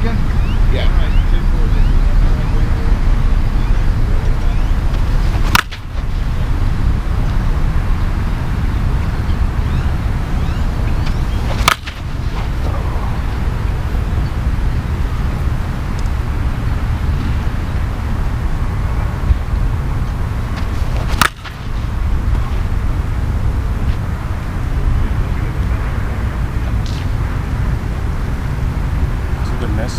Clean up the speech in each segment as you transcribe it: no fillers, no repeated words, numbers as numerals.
again? Yeah. All right, 10-4 then. Miss.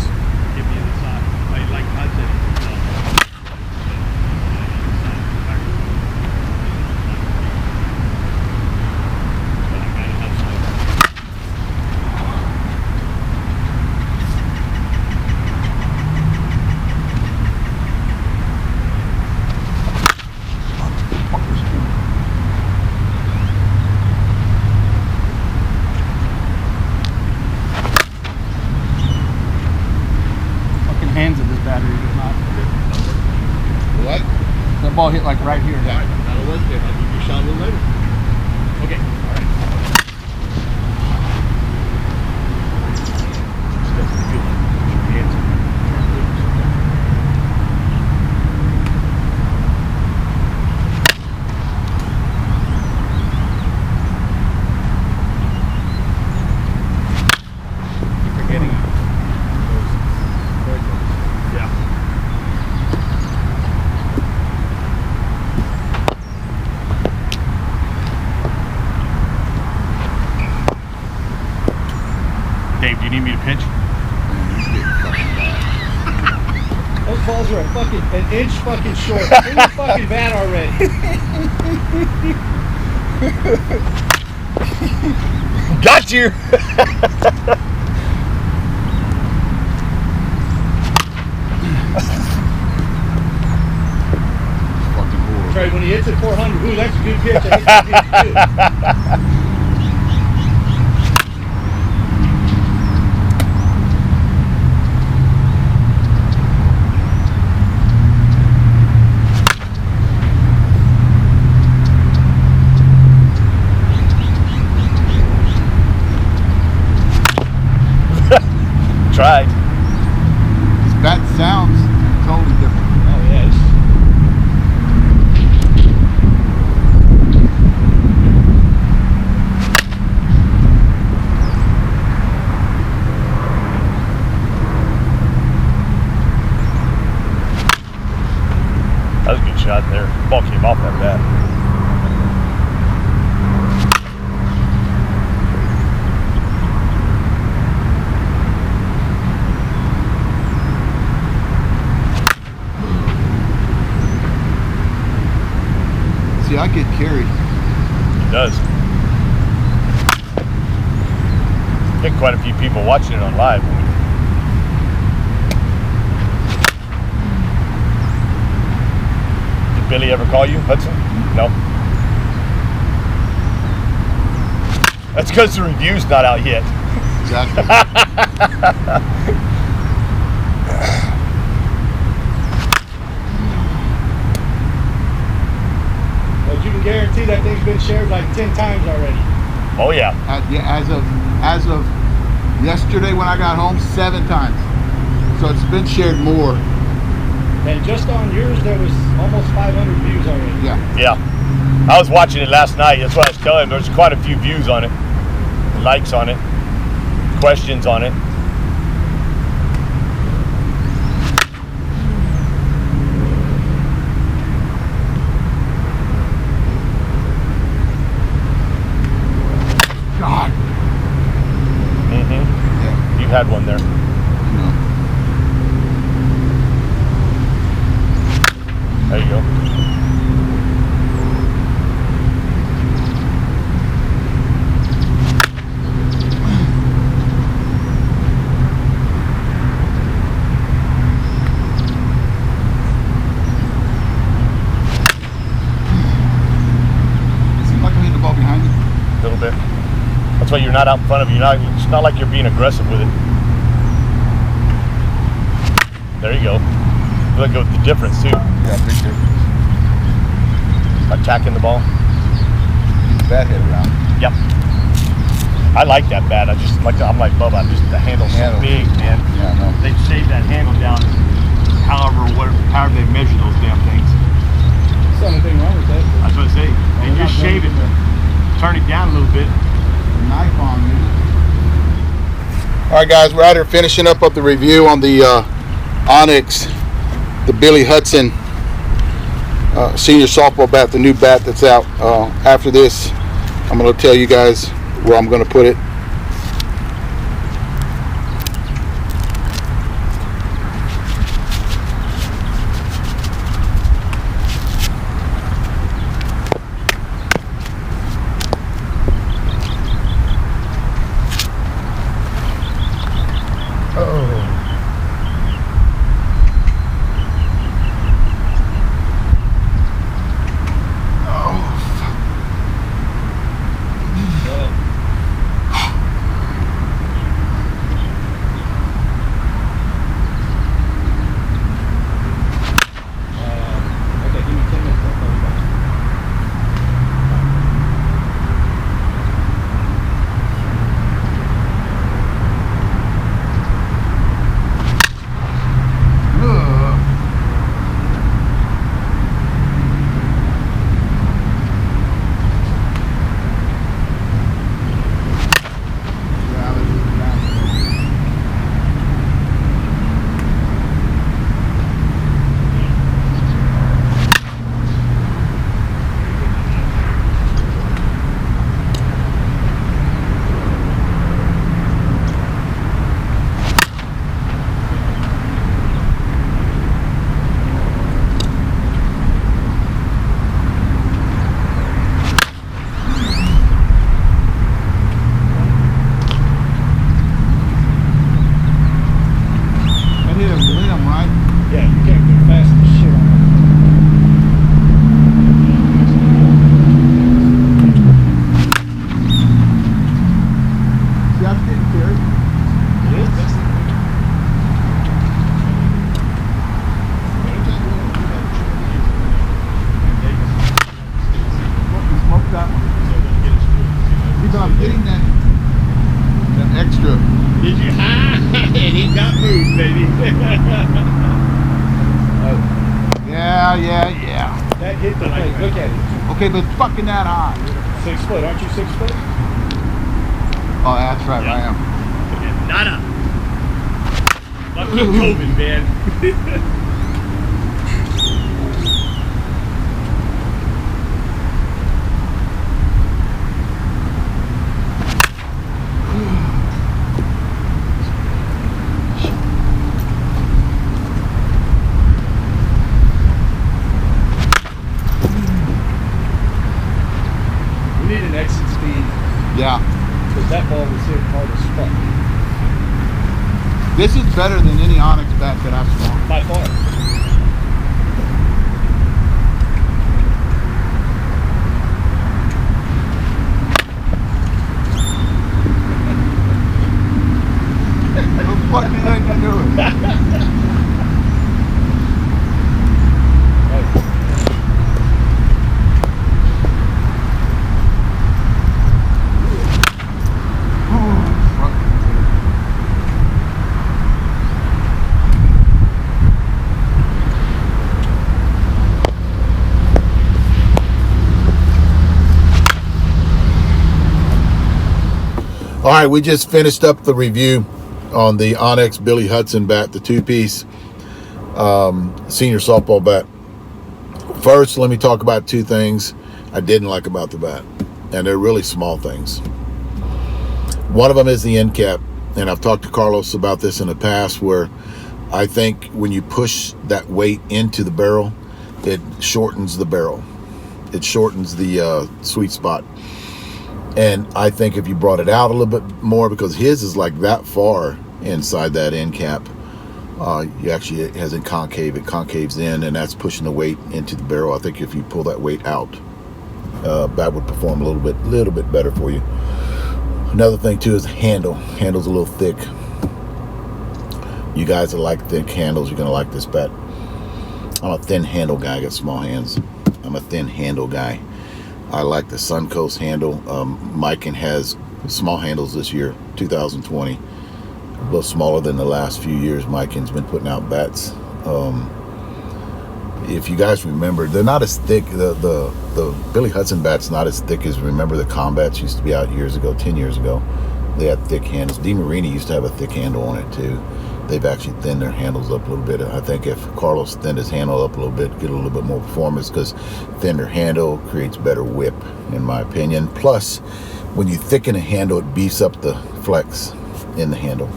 Give me the side. Like Hudson. Hands of this battery is not. What? That ball hit like right here. Yeah. That'll work then. I'll give you a shot a little later. Okay. All right. Dave, do you need me to pitch? Those balls are a fucking an inch fucking short. Bring the fucking bat already. Got you! Fucking horrible. Right, when he hits at 400, ooh, that's a good pitch. I hit that pitch too. Tried. This bat sounds totally different. Oh yeah. That was a good shot there. Ball came off that bat. See, I get carried. It does. I think quite a few people watching it on live. Did Billy ever call you, Hudson? No. That's because the review's not out yet. Exactly. But you can guarantee that thing's been shared like 10 times already. Oh yeah. Yeah, as of yesterday when I got home, 7 times. So it's been shared more. And just on yours, there was almost 500 views already. Yeah. Yeah. I was watching it last night. That's what I was telling him. There's quite a few views on it, likes on it, questions on it. God. Mm-hmm. Yeah. You had one there. No. There you go. Seems like I hit the ball behind you. A little bit. That's why you're not out in front of you. It's not like you're being aggressive with it. There you go. Look at the difference too. Yeah, big difference. Attacking the ball. Use that head around. Yep. I like that bat. I'm like Bubba. The handle's so big, man. Yeah, no. They shave that handle down, however they measure those damn things. There's nothing wrong with that. That's what I say. They We're just not shave it, done with turn it down a little bit. the knife on me. All right, guys, we're out here finishing up the review on the Onyx, the Billy Hudson senior softball bat, the new bat that's out. After this, I'm going to tell you guys where I'm going to put it. Okay, give me 10 minutes. I'll call you back. I hit a limb, right? Yeah, you can't go fast as shit on it. See, I'm getting carried. It is? Smoke that one. Because I'm getting that extra. Did you? And he got moved, baby. Yeah. That hit the plate. Look at it. Okay, but it's fucking that high. 6 foot. Aren't you 6 foot? Oh, that's right, I am. Nada. Lucky COVID, man. We need an exit speed Yeah. because that ball was hit hard as fuck. This is better than any Onyx bat that I've swung. By far. What the fuck do you think you're doing? All right, we just finished up the review on the Onyx Billy Hudson bat, the two-piece senior softball bat. First, let me talk about two things I didn't like about the bat, and they're really small things. One of them is the end cap, and I've talked to Carlos about this in the past, where I think when you push that weight into the barrel, it shortens the barrel. It shortens the sweet spot. And I think if you brought it out a little bit more, because his is like that far inside that end cap, you actually, it has a concave, it concaves in, and that's pushing the weight into the barrel. I think if you pull that weight out, that would perform a little bit better for you. Another thing too is the handle. Handle's a little thick. You guys that like thick handles, you're gonna like this bat. I'm a thin handle guy. I got small hands. I'm a thin handle guy. I like the Suncoast handle. Miken has small handles this year, 2020. A little smaller than the last few years. Miken's been putting out bats. If you guys remember, they're not as thick. The Billy Hudson bat's not as thick as, remember, the Combats used to be out years ago, 10 years ago. They had thick handles. DeMarini used to have a thick handle on it too. They've actually thinned their handles up a little bit. I think if Carlos thinned his handle up a little bit, get a little bit more performance, because thinner handle creates better whip, in my opinion. Plus, when you thicken a handle, it beefs up the flex in the handle.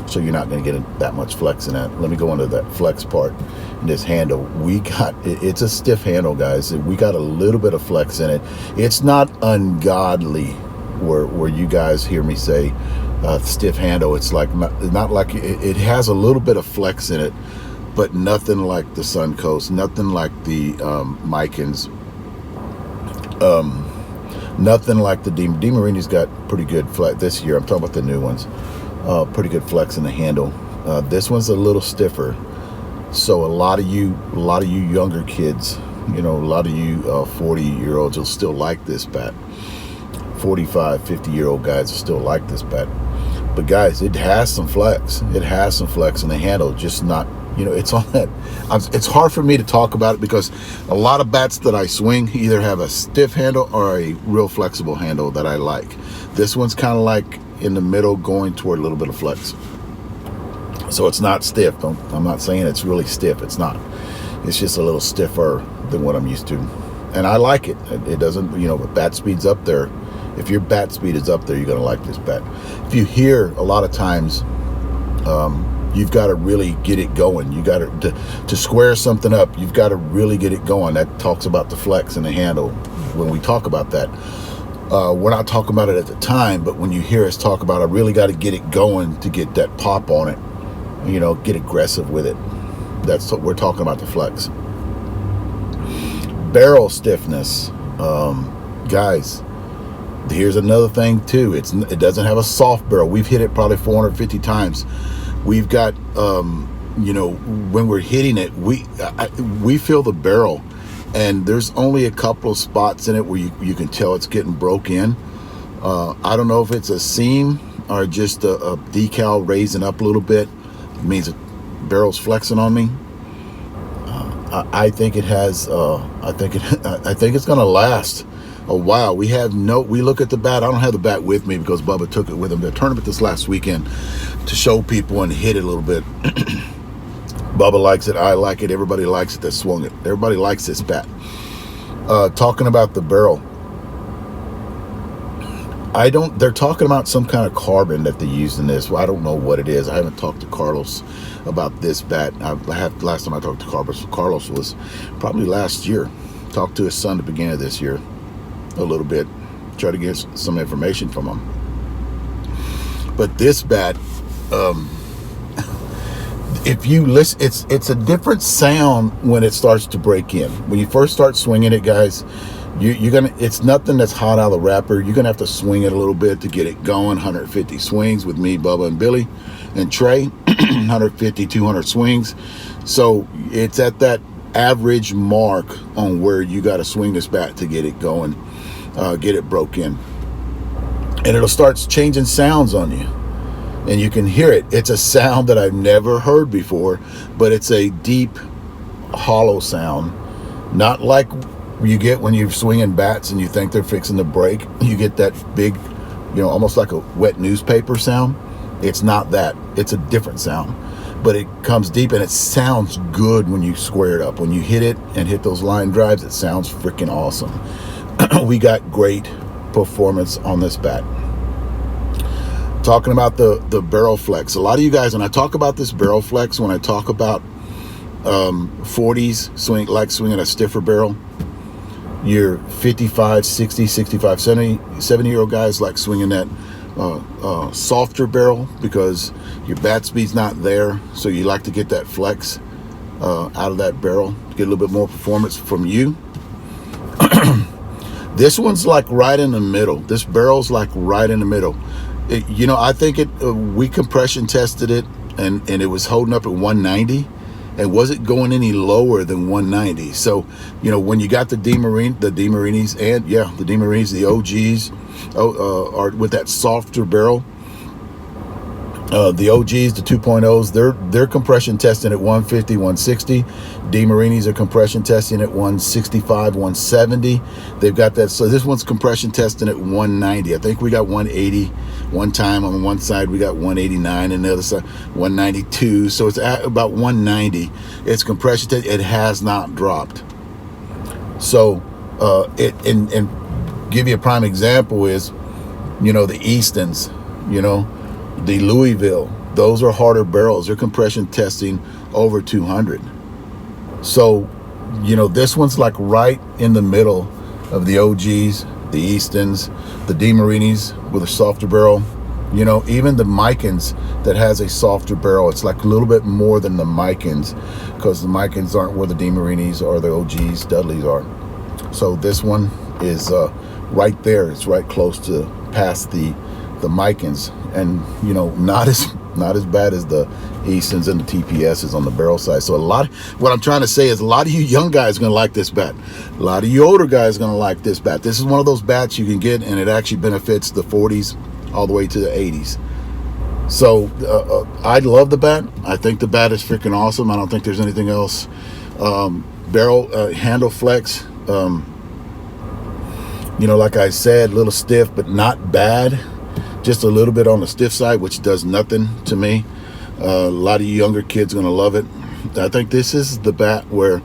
So you're not going to get that much flex in that. Let me go into that flex part. In this handle, it's a stiff handle, guys. We got a little bit of flex in it. It's not ungodly where you guys hear me say stiff handle. It's like not like it has a little bit of flex in it, but nothing like the Suncoast, nothing like the Mikens, nothing like the DeMarini's got pretty good flex this year. I'm talking about the new ones. Pretty good flex in the handle. This one's a little stiffer, so a lot of you younger kids, a lot of you 40-year-olds will still like this bat. 45, 50-year-old guys will still like this bat. But guys, it has some flex. It has some flex in the handle, just not, it's on that. It's hard for me to talk about it because a lot of bats that I swing either have a stiff handle or a real flexible handle that I like. This one's kind of like in the middle, going toward a little bit of flex. So it's not stiff. I'm not saying it's really stiff. It's not. It's just a little stiffer than what I'm used to. And I like it. It doesn't, but bat speed's up there. If your bat speed is up there, you're going to like this bat. If you hear a lot of times, you've got to really get it going. You got to square something up. You've got to really get it going. That talks about the flex and the handle. When we talk about that, we're not talking about it at the time, but when you hear us talk about, I really got to get it going to get that pop on it. Get aggressive with it. That's what we're talking about, the flex. Barrel stiffness, guys. Here's another thing too. It doesn't have a soft barrel. We've hit it probably 450 times. We've got, when we're hitting it, we feel the barrel, and there's only a couple of spots in it where you can tell it's getting broke in. I don't know if it's a seam or just a decal raising up a little bit. It means the barrel's flexing on me. I think it has. I think it's gonna last a while. We look at the bat. I don't have the bat with me because Bubba took it with him to the tournament this last weekend to show people and hit it a little bit. Bubba likes it. I like it. Everybody likes it that swung it. Everybody likes this bat. Talking about the barrel, they're talking about some kind of carbon that they used in this. Well, I don't know what it is. I haven't talked to Carlos about this bat. Last time I talked to Carlos was probably last year. Talked to his son at the beginning of this year a little bit. Try to get some information from him. But this bat, if you listen, it's a different sound when it starts to break in. When you first start swinging it, guys, it's nothing that's hot out of the wrapper. You're gonna have to swing it a little bit to get it going. 150 swings with me, Bubba, and Billy and Trey. 150, 200 swings. So it's at that average mark on where you got to swing this bat to get it going, get it broke in, and it'll start changing sounds on you, and you can hear it. It's a sound that I've never heard before, but it's a deep, hollow sound, not like you get when you're swinging bats and you think they're fixing to break. You get that big, almost like a wet newspaper sound. It's not that. It's a different sound, but it comes deep and it sounds good when you square it up. When you hit it and hit those line drives, it sounds freaking awesome. We got great performance on this bat. Talking about the barrel flex. A lot of you guys, when I talk about this barrel flex, when I talk about 40s swinging a stiffer barrel, your 55, 60, 65, 70-year-old guys like swinging that softer barrel because your bat speed's not there, so you like to get that flex out of that barrel to get a little bit more performance from you. This one's like right in the middle. This barrel's like right in the middle. I think we compression tested it and it was holding up at 190, and wasn't going any lower than 190. So, you know, when you got the DeMarinis, and yeah, the DeMarinis, the OGs, are with that softer barrel. The OGs, the 2.0s, they're compression testing at 150, 160. DeMarinis are compression testing at 165, 170. They've got that. So this one's compression testing at 190. I think we got 180 one time on one side. We got 189 on the other side, 192. So it's at about 190. It's compression test. It has not dropped. So and give you a prime example is, you know, the Eastons, you know, the Louisville, those are harder barrels. They're compression testing over 200. So, you know, this one's like right in the middle of the OGs, the Eastons, the DeMarinis with a softer barrel. You know, even the Micans that has a softer barrel, it's like a little bit more than the Micans, because the Micans aren't where the DeMarinis or the OGs, Dudleys are. So this one is right there. It's right close to past the Micans, and you know, not as bad as the Eastons and the TPSs on the barrel side. So what I'm trying to say is a lot of you young guys are going to like this bat. A lot of you older guys are going to like this bat. This is one of those bats you can get, and it actually benefits the 40s all the way to the 80s. So I love the bat. I think the bat is freaking awesome. I don't think there's anything else. Barrel handle flex, you know, like I said, a little stiff but not bad. Just a little bit on the stiff side, which does nothing to me. A lot of you younger kids are going to love it. I think this is the bat where,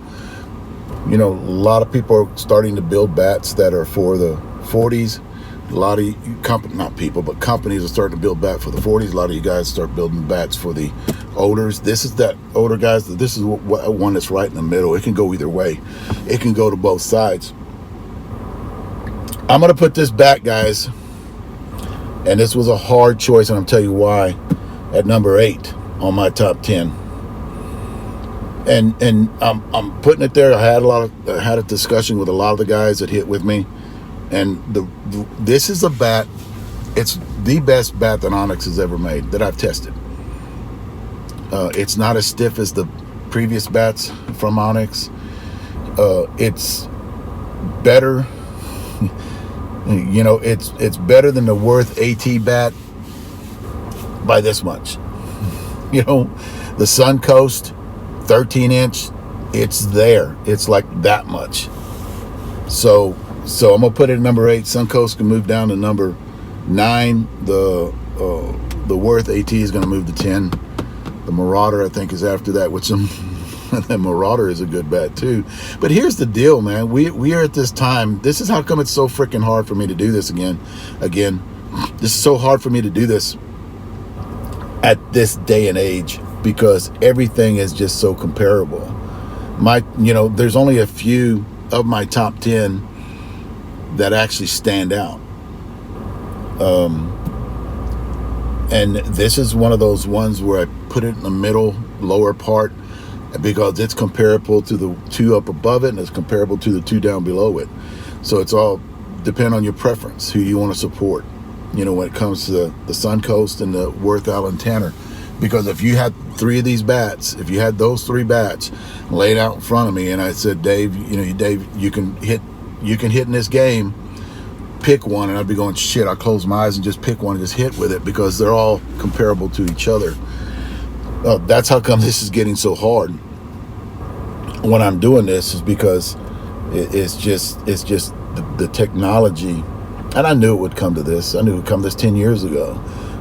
you know, a lot of people are starting to build bats that are for the 40s. A lot of companies are starting to build bats for the 40s. A lot of you guys start building bats for the olders. This is that older guys. This is one that's right in the middle. It can go either way. It can go to both sides. I'm going to put this bat, guys, and this was a hard choice, and I'll tell you why, at number 8 on my top 10. And I'm putting it there. I had a discussion with a lot of the guys that hit with me, and this is a bat. It's the best bat that Onyx has ever made that I've tested. It's not as stiff as the previous bats from Onyx. It's better. You know, it's better than the Worth AT bat by this much. You know, the Suncoast 13-inch, it's there. It's like that much. So I'm gonna put it at number 8. Suncoast can move down to number 9. The Worth AT is gonna move to 10. The Marauder, I think, is after that, which the Marauder is a good bat too. But here's the deal, man. We are at this time. This is how come it's so freaking hard for me to do this again. This is so hard for me to do this at this day and age, because everything is just so comparable. There's only a few of my top 10 that actually stand out. And this is one of those ones where I put it in the middle, lower part, because it's comparable to the 2 up above it, and it's comparable to the 2 down below it. So it's all depend on your preference, who you want to support, you know, when it comes to the Suncoast and the Worth Allen Tanner. Because if you had 3 of these bats, if you had those 3 bats laid out in front of me, and I said, Dave, you can hit in this game, pick one, and I'd be going, shit, I'll close my eyes and just pick one and just hit with it, because they're all comparable to each other. That's how come this is getting so hard when I'm doing this, is because it's just the technology. And I knew it would come to this. I knew it would come this 10 years ago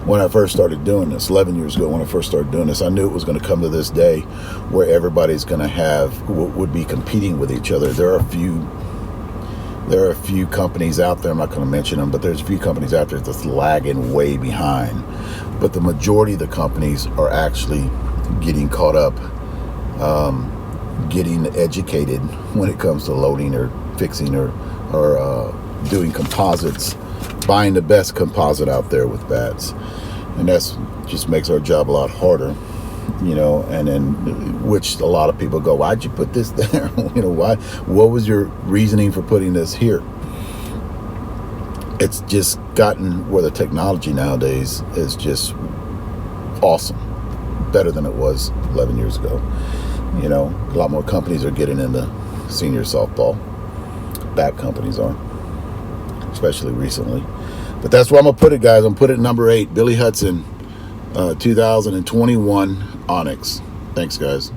when I first started doing this, 11 years ago when I first started doing this. I knew it was going to come to this day where everybody's going to would be competing with each other. There are a few companies out there, I'm not going to mention them, but there's a few companies out there that's lagging way behind. But the majority of the companies are actually getting caught up, getting educated when it comes to loading or fixing or doing composites, buying the best composite out there with bats. And that's just makes our job a lot harder, you know. And then, which a lot of people go, why'd you put this there? You know, why? What was your reasoning for putting this here? It's just gotten where the technology nowadays is just awesome, better than it was 11 years ago. You know, a lot more companies are getting into senior softball. Bat companies are, especially recently. But that's where I'm gonna put it, guys. I'm gonna put it at number 8, Billy Hudson, 2021 Onyx. Thanks, guys.